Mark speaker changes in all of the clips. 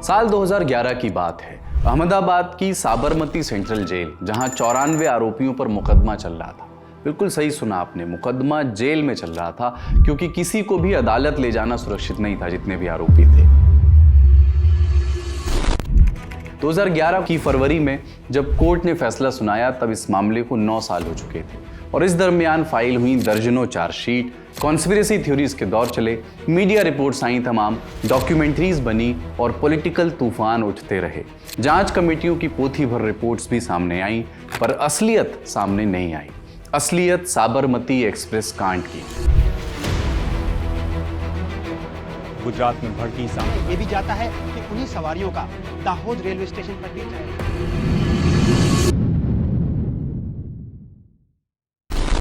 Speaker 1: साल 2011 की बात है। अहमदाबाद की साबरमती सेंट्रल जेल, जहां 94 आरोपियों पर मुकदमा चल रहा था। बिल्कुल सही सुना आपने, मुकदमा जेल में चल रहा था, क्योंकि किसी को भी अदालत ले जाना सुरक्षित नहीं था, जितने भी आरोपी थे। 2011 की फरवरी में जब कोर्ट ने फैसला सुनाया, तब इस मामले को 9 साल हो चुके थे और इस दरमियान फाइल हुई दर्जनों चार्जशीट, कॉन्स्पिरेसी थ्योरीज के दौर चले, मीडिया रिपोर्ट्स आई तमाम, डॉक्यूमेंट्रीज बनी और पॉलिटिकल तूफान उठते रहे। जांच कमेटियों की पोथी भर रिपोर्ट्स भी सामने आई, पर असलियत सामने नहीं आई। असलियत साबरमती एक्सप्रेस कांड की।
Speaker 2: गुजरात में भड़की सामने
Speaker 3: ये भी जाता है कि उन्हीं सवारियों का दाहोद रेलवे स्टेशन पर भी जाएगा।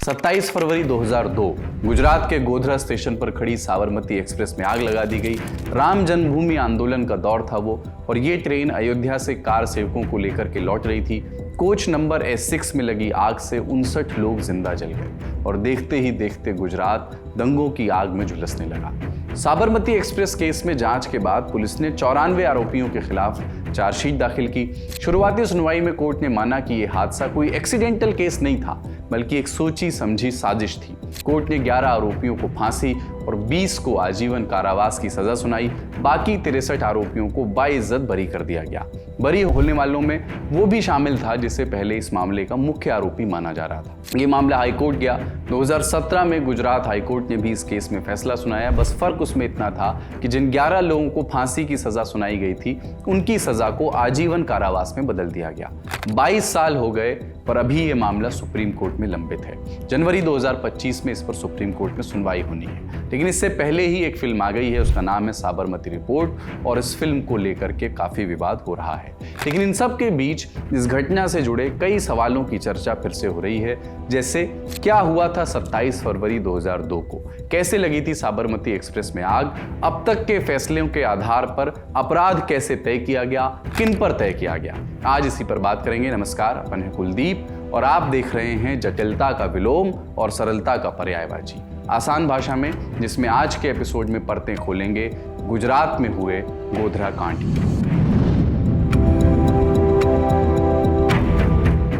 Speaker 1: 27 फरवरी 2002 गुजरात के गोधरा स्टेशन पर खड़ी साबरमती एक्सप्रेस में आग लगा दी गई। राम जन्मभूमि आंदोलन का दौर था वो, और ये ट्रेन अयोध्या से कार सेवकों को लेकर के लौट रही थी। कोच नंबर S6 में लगी आग से 59 लोग जिंदा जल गए और देखते ही देखते गुजरात दंगों की आग में झुलसने लगा। साबरमती एक्सप्रेस केस में जांच के बाद पुलिस ने 94 आरोपियों के खिलाफ चार्जशीट दाखिल की। शुरुआती सुनवाई में कोर्ट ने माना कि यह हादसा कोई एक्सीडेंटल केस नहीं था, बल्कि एक सोची समझी साजिश थी। कोर्ट ने 11 आरोपियों को फांसी और 20 को आजीवन कारावास की सजा सुनाई। बाकी 63 आरोपियों को बाइज्जत बरी कर दिया गया। बरी होने वालों में वो भी शामिल था जिसे पहले इस मामले का मुख्य आरोपी माना जा रहा था। ये मामला हाईकोर्ट गया। 2017 में गुजरात हाईकोर्ट ने भी इस केस में फैसला सुनाया। बस फर्क उसमें इतना था कि जिन 11 लोगों को फांसी की सजा सुनाई गई थी, उनकी सजा को आजीवन कारावास में बदल दिया गया। 22 साल हो गए, पर अभी ये मामला सुप्रीम कोर्ट में लंबित है। जनवरी 2025 में इस पर सुप्रीम कोर्ट में सुनवाई होनी है। लेकिन इससे पहले ही एक फिल्म आ गई है, उसका नाम है साबरमती रिपोर्ट, और इस फिल्म को लेकर के काफी विवाद हो रहा है। लेकिन इन सब के बीच इस घटना से जुड़े कई सवालों की चर्चा फिर से हो रही है, जैसे क्या हुआ था 27 फरवरी 2002 को, कैसे लगी थी साबरमती एक्सप्रेस में आग, अब तक के फैसलों के आधार पर अपराध कैसे तय किया गया, किन पर तय किया गया। आज इसी पर बात करेंगे। नमस्कार, अपन है कुलदीप और आप देख रहे हैं जटिलता का विलोम और सरलता का पर्यायवाची, आसान भाषा में, जिसमें आज के एपिसोड में परतें खोलेंगे गुजरात में हुए गोधरा कांड।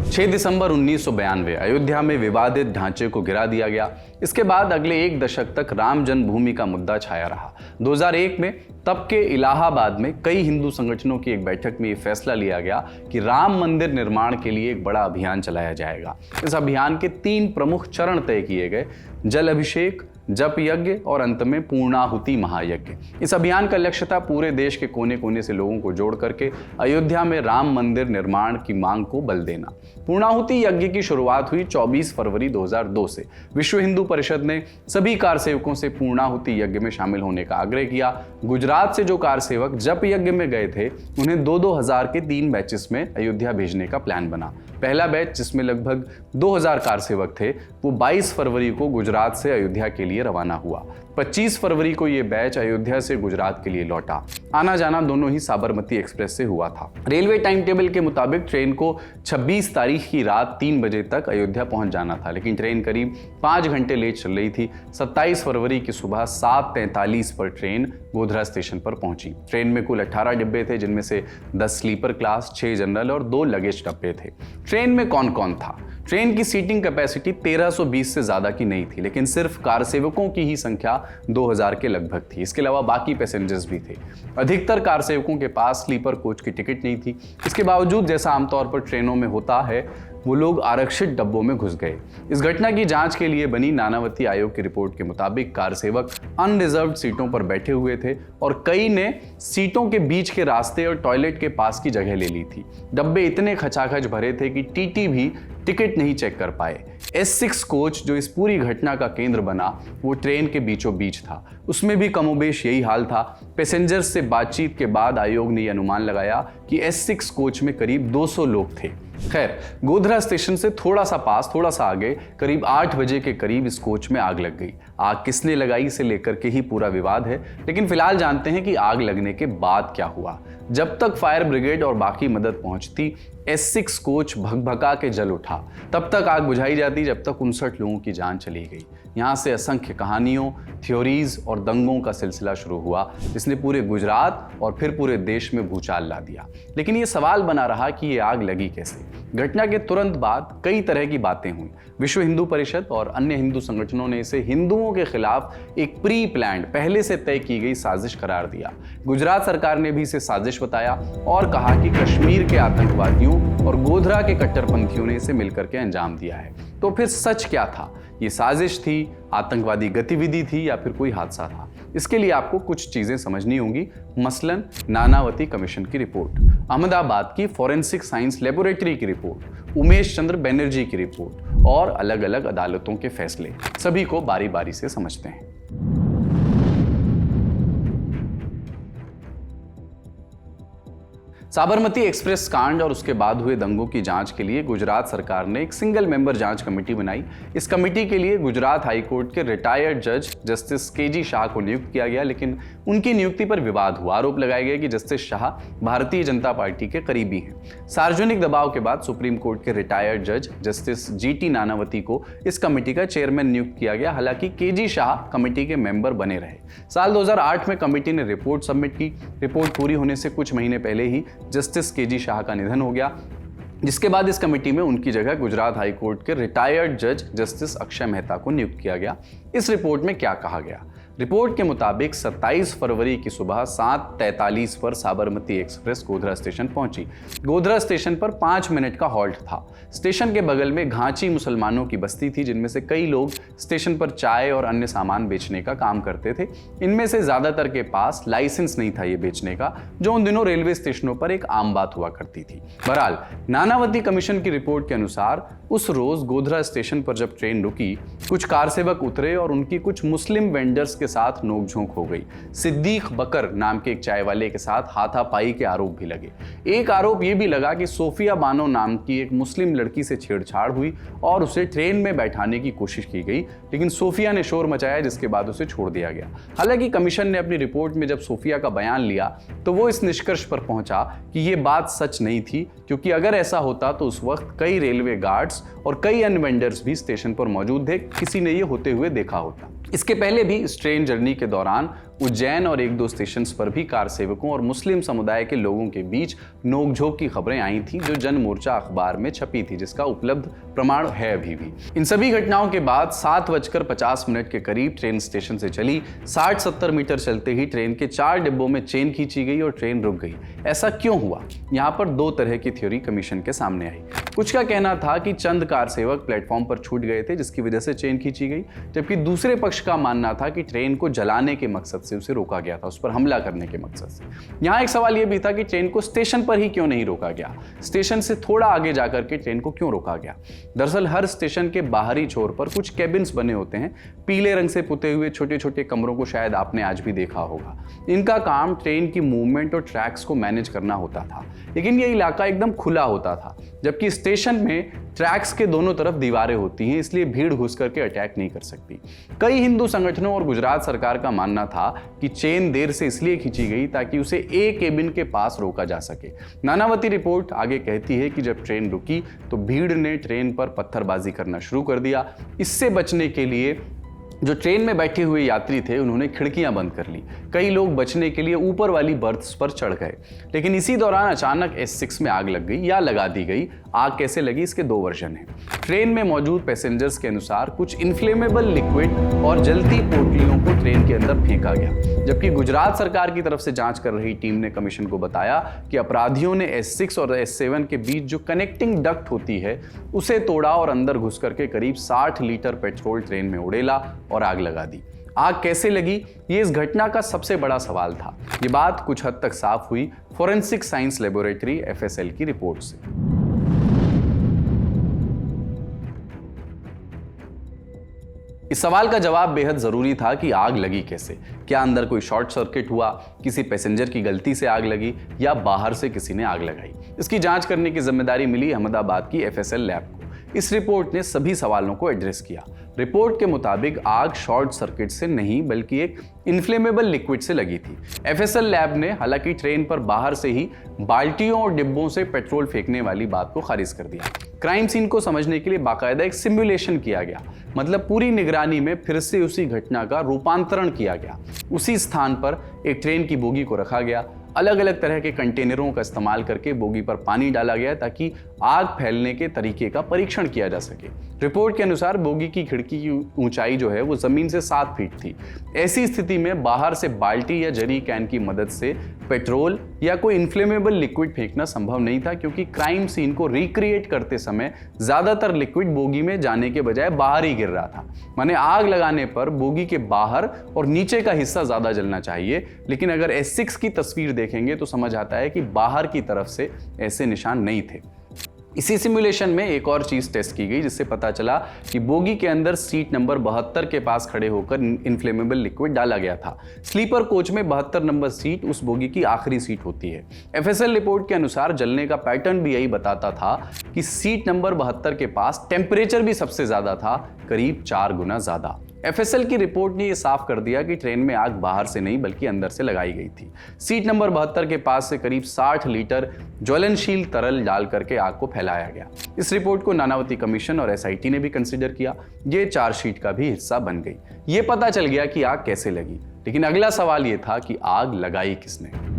Speaker 1: 6 दिसंबर 1992 अयोध्या में विवादित ढांचे को गिरा दिया गया। इसके बाद अगले 1 दशक तक राम जन्मभूमि का मुद्दा छाया रहा। 2001 में तब के इलाहाबाद में कई हिंदू संगठनों की एक बैठक में यह फैसला लिया गया कि राम मंदिर निर्माण के लिए एक बड़ा अभियान चलाया जाएगा। इस अभियान के 3 प्रमुख चरण तय किए गए: जल अभिषेक, जप यज्ञ और अंत में पूर्णाहुति महायज्ञ। इस अभियान का लक्ष्य था पूरे देश के कोने कोने से लोगों को जोड़ करके अयोध्या में राम मंदिर निर्माण की मांग को बल देना। पूर्णाहुति यज्ञ की शुरुआत हुई 24 फरवरी 2002 से। विश्व हिंदू परिषद ने सभी कार सेवकों से पूर्णाहुति यज्ञ में शामिल होने का आग्रह किया। गुजरात से जो कार सेवक जप यज्ञ में गए थे, उन्हें 2-2 हजार के 3 बैचेस में अयोध्या भेजने का प्लान बना। पहला बैच, जिसमें लगभग 2000 कार सेवक थे, वो 22 फरवरी को गुजरात से अयोध्या के लिए रवाना हुआ। 25 फरवरी को यह बैच अयोध्या से गुजरात के लिए लौटा। आना जाना दोनों ही साबरमती एक्सप्रेस से हुआ था। रेलवे टाइम टेबल के मुताबिक ट्रेन को 26 तारीख की रात 3 बजे तक अयोध्या पहुंच जाना था, लेकिन ट्रेन करीब 5 घंटे लेट चल रही थी। 27 फरवरी की सुबह 7:43 पर ट्रेन गोधरा स्टेशन पर पहुंची। ट्रेन में कुल 18 डिब्बे थे, जिनमें से 10 स्लीपर क्लास, 6 जनरल और 2 लगेज डब्बे थे। ट्रेन में कौन कौन था? ट्रेन की सीटिंग कैपेसिटी 1320 से ज्यादा की नहीं थी, लेकिन सिर्फ कार सेवकों की ही संख्या 2000 के लगभग थी। इसके अलावा बाकी पैसेंजर्स भी थे। अधिकतर कार सेवकों के पास स्लीपर कोच की टिकट नहीं थी। इसके बावजूद, जैसा आमतौर पर ट्रेनों में होता है, वो लोग आरक्षित डब्बों में घुस गए। इस घटना की जांच के लिए बनी नानावती आयोग की रिपोर्ट के मुताबिक कार सेवक अनरिजर्व्ड सीटों पर बैठे हुए थे और कई ने सीटों के बीच के रास्ते और टॉयलेट के पास की जगह ले ली थी। डब्बे इतने खचाखच भरे थे कि टीटी भी टिकट नहीं चेक कर पाए। S6 कोच, जो इस पूरी घटना का केंद्र बना, वो ट्रेन के बीचों बीच था। उसमें भी कमोबेश यही हाल था। पैसेंजर्स से बातचीत के बाद आयोग ने यह अनुमान लगाया कि S6 कोच में करीब 200 लोग थे। खैर, गोधरा स्टेशन से थोड़ा सा आगे करीब 8 बजे के करीब इस कोच में आग लग गई। आग किसने लगाई इसे लेकर के ही पूरा विवाद है, लेकिन फिलहाल जानते हैं कि आग लगने के बाद क्या हुआ। जब तक फायर ब्रिगेड और बाकी मदद पहुंचती, S6 कोच भगभगा के जल उठा। तब तक आग बुझाई जाती, जब तक 59 लोगों की जान चली गई। यहाँ से असंख्य कहानियों, थ्योरीज और दंगों का सिलसिला शुरू हुआ जिसने पूरे गुजरात और फिर पूरे देश में भूचाल ला दिया। लेकिन ये सवाल बना रहा कि ये आग लगी कैसे। घटना के तुरंत बाद कई तरह की बातें हुई। विश्व हिंदू परिषद और अन्य हिंदू संगठनों ने इसे हिंदुओं के खिलाफ एक प्री प्लान्ड, पहले से तय की गई साजिश करार दिया। गुजरात सरकार ने भी इसे साजिश बताया और कहा कि कश्मीर के आतंकवादियों और गोधरा के कट्टरपंथियों ने इसे मिलकर के अंजाम दिया है। तो फिर सच क्या था? ये साजिश थी, आतंकवादी गतिविधि थी या फिर कोई हादसा था? इसके लिए आपको कुछ चीजें समझनी होंगी, मसलन नानावती कमीशन की रिपोर्ट, अहमदाबाद की फॉरेंसिक साइंस लेबोरेटरी की रिपोर्ट, उमेश चंद्र बनर्जी की रिपोर्ट और अलग अलग अदालतों के फैसले। सभी को बारी बारी से समझते हैं। साबरमती एक्सप्रेस कांड और उसके बाद हुए दंगों की जांच के लिए गुजरात सरकार ने एक सिंगल मेंबर जांच कमेटी बनाई। इस कमेटी के लिए गुजरात हाईकोर्ट के रिटायर्ड जज जस्टिस के.जी. शाह को नियुक्त किया गया, लेकिन उनकी नियुक्ति पर विवाद हुआ। आरोप लगाया गया कि जस्टिस शाह भारतीय जनता पार्टी के करीबी हैं। सार्वजनिक दबाव के बाद सुप्रीम कोर्ट के रिटायर्ड जज जस्टिस जी.टी. नानावती को इस कमेटी का चेयरमैन नियुक्त किया गया। हालांकि के.जी. शाह कमेटी के मेंबर बने रहे। साल 2008 में कमेटी ने रिपोर्ट सबमिट की। रिपोर्ट पूरी होने से कुछ महीने पहले ही जस्टिस के.जी. शाह का निधन हो गया, जिसके बाद इस कमेटी में उनकी जगह गुजरात हाईकोर्ट के रिटायर्ड जज जस्टिस अक्षय मेहता को नियुक्त किया गया। इस रिपोर्ट में क्या कहा गया? रिपोर्ट के मुताबिक 27 फरवरी की सुबह 7:43 पर साबरमती एक्सप्रेस गोधरा स्टेशन पहुंची। गोधरा स्टेशन पर 5 मिनट का हॉल्ट था। स्टेशन के बगल में घांची मुसलमानों की बस्ती थी, जिनमें से कई लोग स्टेशन पर चाय और अन्य सामान बेचने का काम करते थे। इनमें से ज्यादातर के पास लाइसेंस नहीं था ये बेचने का, जो उन दिनों रेलवे स्टेशनों पर एक आम बात हुआ करती थी। बहरहाल नानावती कमीशन की रिपोर्ट के अनुसार उस रोज गोधरा स्टेशन पर जब ट्रेन रुकी, कुछ कार सेवक उतरे और उनकी कुछ मुस्लिम वेंडर्स के साथ नोकझोंक हो गई। सिद्दीक बकर नाम के एक चाय वाले के साथ हाथापाई के आरोप भी लगे। एक आरोप यह भी लगा कि सोफिया बानो नाम की एक मुस्लिम लड़की से छेड़छाड़ हुई और उसे ट्रेन में बैठाने की कोशिश की गई, लेकिन सोफिया ने शोर मचाया, जिसके बाद उसे छोड़ दिया गया। हालांकि कमीशन ने अपनी रिपोर्ट में जब सोफिया का बयान लिया तो वो इस निष्कर्ष पर पहुंचा कि यह बात सच नहीं थी, क्योंकि अगर ऐसा होता तो उस वक्त कई रेलवे गार्ड्स और कई अन्य वेंडर्स भी स्टेशन पर मौजूद थे, किसी ने यह होते हुए देखा होता। इसके पहले भी इस ट्रेन जर्नी के दौरान उज्जैन और 1-2 स्टेशन पर भी कार सेवकों और मुस्लिम समुदाय के लोगों के बीच नोकझोंक की खबरें आई थी, जो जन मोर्चा अखबार में छपी थी, जिसका उपलब्ध प्रमाण है अभी भी। इन सभी घटनाओं के बाद 7:50 के करीब ट्रेन स्टेशन से चली। 60-70 मीटर चलते ही ट्रेन के 4 डिब्बों में चेन खींची गई और ट्रेन रुक गई। ऐसा क्यों हुआ? यहाँ पर 2 तरह की थ्योरी कमीशन के सामने आई। कुछ का कहना था कि चंद कार सेवक प्लेटफॉर्म पर छूट गए थे, जिसकी वजह से चेन खींची गई, जबकि दूसरे पक्ष का मानना था कि ट्रेन को जलाने के मकसद से उसे रोका गया था, उस पर हमला करने के मकसद से। यहाँ एक सवाल यह भी था कि ट्रेन को स्टेशन पर ही क्यों नहीं रोका गया, स्टेशन से थोड़ा आगे जाकर के ट्रेन को क्यों रोका गया। दरअसल हर स्टेशन के बाहरी छोर पर कुछ केबिन्स बने होते हैं, पीले रंग से पुते हुए छोटे छोटे कमरों को शायद आपने आज भी देखा होगा। इनका काम ट्रेन की मूवमेंट और ट्रैक्स को मैनेज करना होता था, लेकिन यह इलाका एकदम खुला होता था, जबकि स्टेशन में ट्रैक्स के दोनों तरफ दीवारें होती हैं, इसलिए भीड़ घुस करके अटैक नहीं कर सकती। कई हिंदू संगठनों और गुजरात सरकार का मानना था कि चेन देर से इसलिए खींची गई ताकि उसे एक केबिन के पास रोका जा सके। नानावती रिपोर्ट आगे कहती है कि जब ट्रेन रुकी तो भीड़ ने ट्रेन पर पत्थरबाजी करना शुरू कर दिया। इससे बचने के लिए जो ट्रेन में बैठे हुए यात्री थे उन्होंने खिड़कियां बंद कर ली। कई लोग बचने के लिए ऊपर वाली बर्थ्स पर चढ़ गए, लेकिन इसी दौरान अचानक S6 में आग लग गई या लगा दी गई। आग कैसे लगी, इसके 2 वर्जन हैं। ट्रेन में मौजूद पैसेंजर्स के अनुसार कुछ इन्फ्लेमेबल लिक्विड और जलती पोटलियों को ट्रेन के अंदर फेंका गया, जबकि गुजरात सरकार की तरफ से जांच कर रही टीम ने कमीशन को बताया कि अपराधियों ने S6 और S7 के बीच जो कनेक्टिंग डक्ट होती है उसे तोड़ा और अंदर घुस करके करीब 60 लीटर पेट्रोल ट्रेन में उड़ेला और आग लगा दी। आग कैसे लगी, ये इस घटना का सबसे बड़ा सवाल था। ये बात कुछ हद तक साफ हुई फॉरेंसिक साइंस लेबोरेटरी FSL की रिपोर्ट से। इस सवाल का जवाब बेहद जरूरी था कि आग लगी कैसे। क्या अंदर कोई शॉर्ट सर्किट हुआ, किसी पैसेंजर की गलती से आग लगी या बाहर से किसी ने आग लगाई। इसकी जांच करने की जिम्मेदारी मिली अहमदाबाद की FSL लैब को। इस रिपोर्ट ने सभी सवालों को एड्रेस किया। रिपोर्ट के मुताबिक आग शॉर्ट सर्किट से नहीं बल्कि एक इन्फ्लेमेबल लिक्विड से लगी थी। एफएसएल लैब ने हालांकि ट्रेन पर बाहर से ही बाल्टियों और डिब्बों से पेट्रोल फेंकने वाली बात को खारिज कर दिया। क्राइम सीन को समझने के लिए बाकायदा एक सिमुलेशन किया गया, मतलब पूरी निगरानी में फिर से उसी घटना का रूपांतरण किया गया। उसी स्थान पर एक ट्रेन की बोगी को रखा गया, अलग अलग तरह के कंटेनरों का इस्तेमाल करके बोगी पर पानी डाला गया ताकि आग फैलने के तरीके का परीक्षण किया जा सके। रिपोर्ट के अनुसार बोगी की खिड़की की ऊंचाई जो है वो जमीन से 7 फीट थी। ऐसी स्थिति में बाहर से बाल्टी या जरी कैन की मदद से पेट्रोल या कोई इन्फ्लेमेबल लिक्विड फेंकना संभव नहीं था, क्योंकि क्राइम सीन को रिक्रिएट करते समय ज्यादातर लिक्विड बोगी में जाने के बजाय बाहर ही गिर रहा था। माने आग लगाने पर बोगी के बाहर और नीचे का हिस्सा ज्यादा जलना चाहिए, लेकिन अगर S6 की तस्वीर देखेंगे तो समझ आता है कि बाहर की तरफ से ऐसे निशान नहीं थे। इसी सिमुलेशन में एक और चीज टेस्ट की गई, जिससे पता चला कि बोगी के अंदर सीट नंबर 72 के पास खड़े होकर इन्फ्लेमेबल लिक्विड डाला गया था। स्लीपर कोच में 72 नंबर सीट उस बोगी की आखिरी सीट होती है। एफएसएल रिपोर्ट के अनुसार जलने का पैटर्न भी यही बताता था कि सीट नंबर 72 के पास टेम्परेचर भी सबसे ज्यादा था, करीब 4 गुना ज्यादा। एफएसएल की रिपोर्ट ने यह साफ कर दिया कि ट्रेन में आग बाहर से नहीं बल्कि अंदर से लगाई गई थी। सीट नंबर 72 के पास से करीब 60 लीटर ज्वलनशील तरल डाल करके आग को फैलाया गया। इस रिपोर्ट को नानावती कमीशन और एसआईटी ने भी कंसीडर किया। ये चार्जशीट का भी हिस्सा बन गई। ये पता चल गया कि आग कैसे लगी, लेकिन अगला सवाल यह था कि आग लगाई किसने।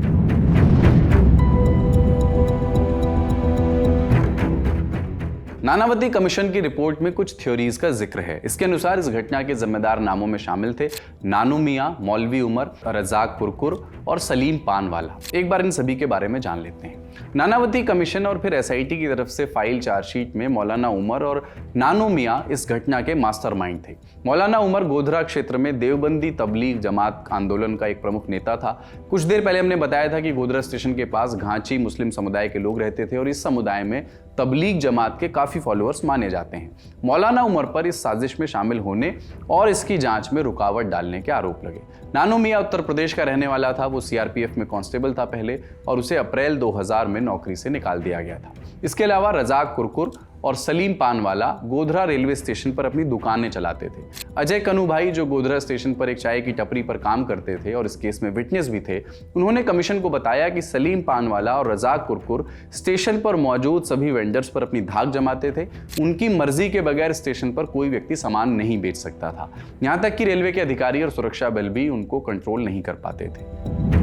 Speaker 1: नानावती कमीशन की रिपोर्ट में कुछ थ्योरीज का जिक्र है। इसके अनुसार इस घटना के जिम्मेदार नामों में शामिल थे नानू मियां, मौलवी उमर, रजाक कुरकुर और सलीम पानवाला। एक बार इन सभी के बारे में जान लेते हैं। नानावती कमीशन और फिर एसआईटी की तरफ से फाइल चार्जशीट में मौलाना उमर और नानू मियां इस घटना के मास्टरमाइंड थे। मौलाना उमर गोधरा क्षेत्र में देवबंदी तबलीग जमात आंदोलन का एक प्रमुख नेता था। कुछ देर पहले हमने बताया था कि गोधरा स्टेशन के पास घांची मुस्लिम समुदाय के लोग रहते थे और इस समुदाय में तबलीग जमात के काफी फॉलोअर्स माने जाते हैं। मौलाना उमर पर इस साजिश में शामिल होने और इसकी जांच में रुकावट डालने के आरोप लगे। नानू मियां उत्तर प्रदेश का रहने वाला था। वो सीआरपीएफ में कांस्टेबल था पहले, और उसे अप्रैल 2000 में नौकरी से निकाल दिया गया था। इसके अलावा रजाक कुरकुर और सलीम पानवाला गोधरा रेलवे स्टेशन पर अपनी दुकानें चलाते थे। अजय कनू भाई, जो गोधरा स्टेशन पर एक चाय की टपरी पर काम करते थे और इस केस में विटनेस भी थे, उन्होंने कमीशन को बताया कि सलीम पानवाला और रजाक कुरकुर स्टेशन पर मौजूद सभी वेंडर्स पर अपनी धाक जमाते थे। उनकी मर्जी के बगैर स्टेशन पर कोई व्यक्ति सामान नहीं बेच सकता था। यहां तक कि रेलवे के अधिकारी और सुरक्षा बल भी उनको कंट्रोल नहीं कर पाते थे।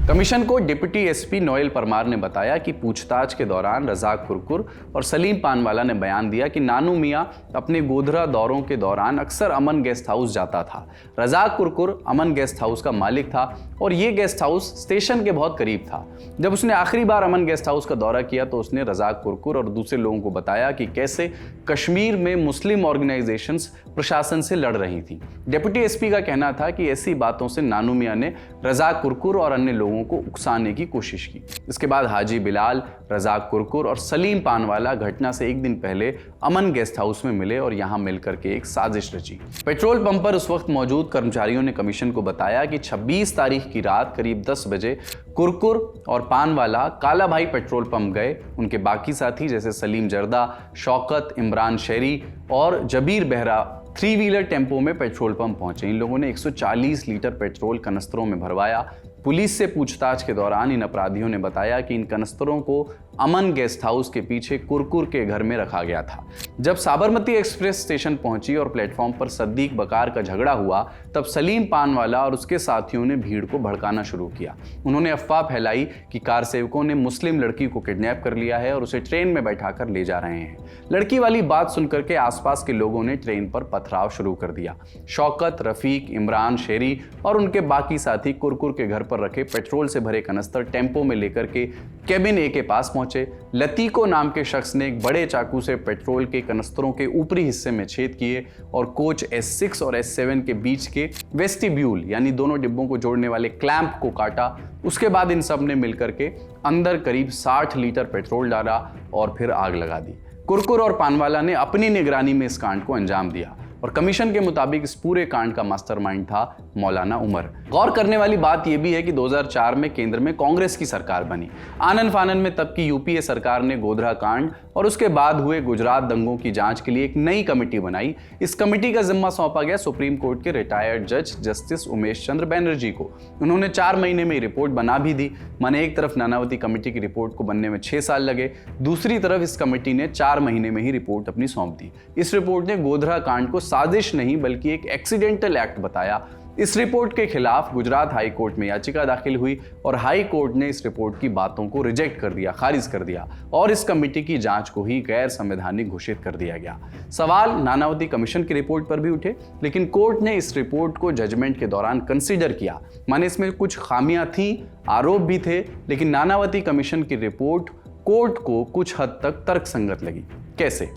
Speaker 1: कमीशन को डिप्टी एसपी नोएल परमार ने बताया कि पूछताछ के दौरान रजाक कुरकुर और सलीम पानवाला ने बयान दिया कि नानू मियां अपने गोधरा दौरों के दौरान अक्सर अमन गेस्ट हाउस जाता था। रजाक कुरकुर अमन गेस्ट हाउस का मालिक था और ये गेस्ट हाउस स्टेशन के बहुत करीब था। जब उसने आखिरी बार अमन गेस्ट हाउस का दौरा किया तो उसने रजाक कुरकुर और दूसरे लोगों को बताया कि कैसे कश्मीर में मुस्लिम ऑर्गेनाइजेशंस प्रशासन से लड़ रही थी। डिप्टी एसपी का कहना था कि ऐसी बातों से नानू मियां ने रजाक कुरकुर और अन्य लोगों को उकसाने की कोशिश की। इसके बाद हाजी बिलाल, रजाक कुरकुर और सलीम पानवाला घटना से एक दिन पहले अमन गेस्ट हाउस में मिले और यहां मिलकर के एक साजिश रची। पेट्रोल पंप पर उस वक्त मौजूद कर्मचारियों ने कमीशन को बताया कि 26 तारीख की रात करीब 10 बजे कुरकुर और पानवाला काला भाई पेट्रोल पंप गए। उनके बाकी साथी जैसे सलीम जर्दा, शौकत, इमरान शेरी और जबीर बेहरा 3 व्हीलर टेम्पो में पेट्रोल पंप पहुंचे। इन लोगों ने 140 लीटर पेट्रोल कनस्तरों में भरवाया। पुलिस से पूछताछ के दौरान इन अपराधियों ने बताया कि इन कनस्तरों को अमन गेस्ट हाउस के पीछे कुरकुर के घर में रखा गया था। जब साबरमती एक्सप्रेस स्टेशन पहुंची और प्लेटफॉर्म पर सद्दीक बकार का झगड़ा हुआ, तब सलीम पानवाला और उसके साथियों ने भीड़ को भड़काना शुरू किया। उन्होंने अफवाह फैलाई कि कार सेवकों ने मुस्लिम लड़की को किडनैप कर लिया है और उसे ट्रेन में बैठाकर ले जा रहे हैं। लड़की वाली बात सुनकर के आसपास के लोगों ने ट्रेन पर पथराव शुरू कर दिया। शौकत, रफीक, इमरान शेरी और उनके बाकी साथी कुरकुर के घर पर रखे पेट्रोल से भरे कनस्तर टेम्पो में लेकर के केबिन ए के पास पहुंचे। लतीको नाम के शख्स ने एक बड़े चाकू से पेट्रोल के कनस्तरों के ऊपरी हिस्से में छेद किए और कोच S6 और S7 के बीच के वेस्टिब्यूल यानी दोनों डिब्बों को जोड़ने वाले क्लैंप को काटा। उसके बाद इन सब ने मिलकर के अंदर करीब 60 लीटर पेट्रोल डाला और फिर आग लगा दी। कुरकुर और पानवाला ने अपनी निगरानी में इस कांड को अंजाम दिया। और कमीशन के मुताबिक इस पूरे कांड का मास्टरमाइंड था मौलाना उमर। गौर करने वाली बात यह भी है कि 2004 में केंद्र में कांग्रेस की सरकार बनी। आनन फानन में तब की यूपीए सरकार ने गोधरा कांड और उसके बाद हुए गुजरात दंगों की जांच के लिए एक नई कमेटी बनाई। इस कमेटी का जिम्मा सौंपा गया सुप्रीम कोर्ट के रिटायर्ड जज जस्टिस उमेश चंद्र बैनर्जी को। उन्होंने 4 महीने में रिपोर्ट बना भी दी। माने एक तरफ नानावती कमेटी की रिपोर्ट को बनने में 6 साल लगे, दूसरी तरफ इस कमेटी ने 4 महीने में ही रिपोर्ट अपनी सौंप दी। इस रिपोर्ट ने गोधरा कांड को साजिश नहीं बल्कि एक एक्सीडेंटल एक्ट बताया। इस रिपोर्ट के खिलाफ गुजरात हाई कोर्ट में याचिका दाखिल हुई और हाई कोर्ट ने इस रिपोर्ट की बातों को रिजेक्ट कर दिया, खारिज कर दिया और इस कमेटी की जांच को ही गैर संवैधानिक घोषित कर दिया गया। सवाल नानावती कमीशन की रिपोर्ट पर भी उठे, लेकिन कोर्ट ने इस रिपोर्ट को जजमेंट के दौरान कंसीडर किया। माने इसमें कुछ खामियां थी, आरोप भी थे, लेकिन नानावती कमीशन की रिपोर्ट कोर्ट को कुछ हद तक तर्कसंगत लगी। कैसे?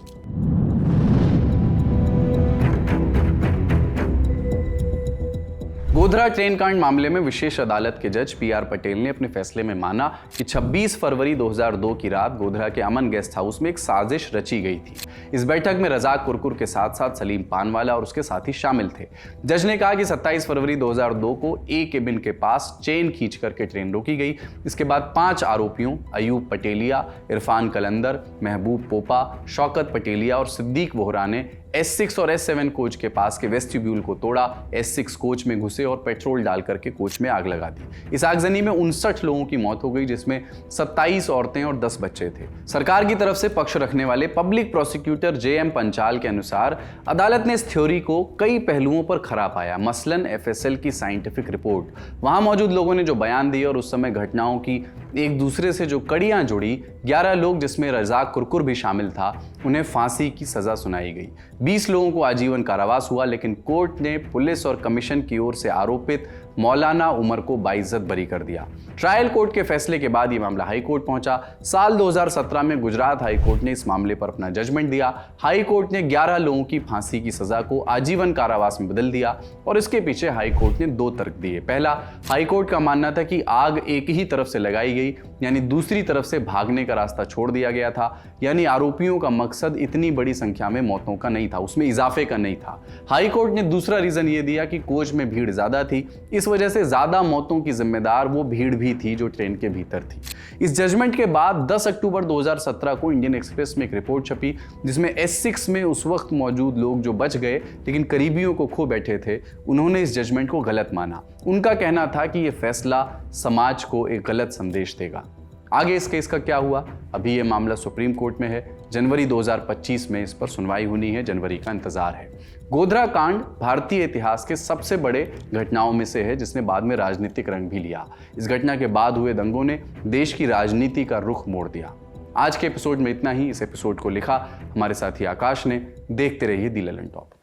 Speaker 1: गोधरा ट्रेन कांड मामले में विशेष अदालत के जज पीआर पटेल ने अपने फैसले में माना कि 26 फरवरी 2002 की रात गोधरा के अमन गेस्ट हाउस में एक साजिश रची गई थी। इस बैठक में रजाक कुरकुर के साथ साथ सलीम पानवाला और उसके साथी शामिल थे। जज ने कहा कि 27 फरवरी 2002 को ए केबिन के पास चेन खींच करके ट्रेन रोकी गई। इसके बाद 5 आरोपियों अयूब पटेलिया, इरफान कलंदर, महबूब पोपा, शौकत पटेलिया और सिद्दीक वोहरा ने S6 और S7 कोच के पास के वेस्टिब्यूल को तोड़ा, S6 कोच में घुसे और पेट्रोल डाल करके कोच में आग लगा दी। इस आगजनी में 59 लोगों की मौत हो गई, जिसमें 27 औरतें और 10 बच्चे थे। सरकार की तरफ से पक्ष रखने वाले पब्लिक प्रोसिक्यूटर JM पंचाल के अनुसार अदालत ने इस थ्योरी को कई पहलुओं पर खरा पाया, मसलन FSL की साइंटिफिक रिपोर्ट, वहां मौजूद लोगों ने जो बयान दिए और उस समय घटनाओं की एक दूसरे से जो कड़ियां जुड़ी। 11 लोग जिसमें रजाक कुरकुर भी शामिल था, उन्हें फांसी की सजा सुनाई गई। 20 लोगों को आजीवन कारावास हुआ, लेकिन कोर्ट ने पुलिस और कमीशन की ओर से आरोपित मौलाना उमर को बाइज्जत बरी कर दिया। ट्रायल कोर्ट के फैसले के बाद यह मामला हाई कोर्ट पहुंचा। साल 2017 में गुजरात हाई कोर्ट ने इस मामले पर अपना जजमेंट दिया। हाई कोर्ट ने 11 लोगों की फांसी की सजा को आजीवन कारावास में बदल दिया और इसके पीछे हाई कोर्ट ने 2 तर्क दिए। पहला, हाई कोर्ट का मानना था कि आग एक ही तरफ से लगाई गई, यानी दूसरी तरफ से भागने का रास्ता छोड़ दिया गया था, यानी आरोपियों का मकसद इतनी बड़ी संख्या में मौतों का नहीं था, उसमें इजाफे का नहीं था। हाई कोर्ट ने दूसरा रीजन ये दिया कि कोच में भीड़ ज्यादा थी, इस वजह से ज्यादा मौतों की जिम्मेदार वो भीड़ भी थी जो ट्रेन के भीतर थी। इस जजमेंट के बाद 10 अक्टूबर 2017 को इंडियन एक्सप्रेस में एक रिपोर्ट छपी, जिसमें S6 में उस वक्त मौजूद लोग जो बच गए लेकिन करीबियों को खो बैठे थे, उन्होंने इस जजमेंट को गलत माना। उनका कहना था कि यह फैसला समाज को एक गलत संदेश देगा। आगे इस केस का क्या हुआ? अभी यह मामला सुप्रीम कोर्ट में है। जनवरी 2025 में इस पर सुनवाई होनी है, जनवरी का इंतजार है। गोधरा कांड भारतीय इतिहास के सबसे बड़े घटनाओं में से है, जिसने बाद में राजनीतिक रंग भी लिया। इस घटना के बाद हुए दंगों ने देश की राजनीति का रुख मोड़ दिया। आज के एपिसोड में इतना ही। इस एपिसोड को लिखा हमारे साथी आकाश ने। देखते रहिए दी ललन टॉप।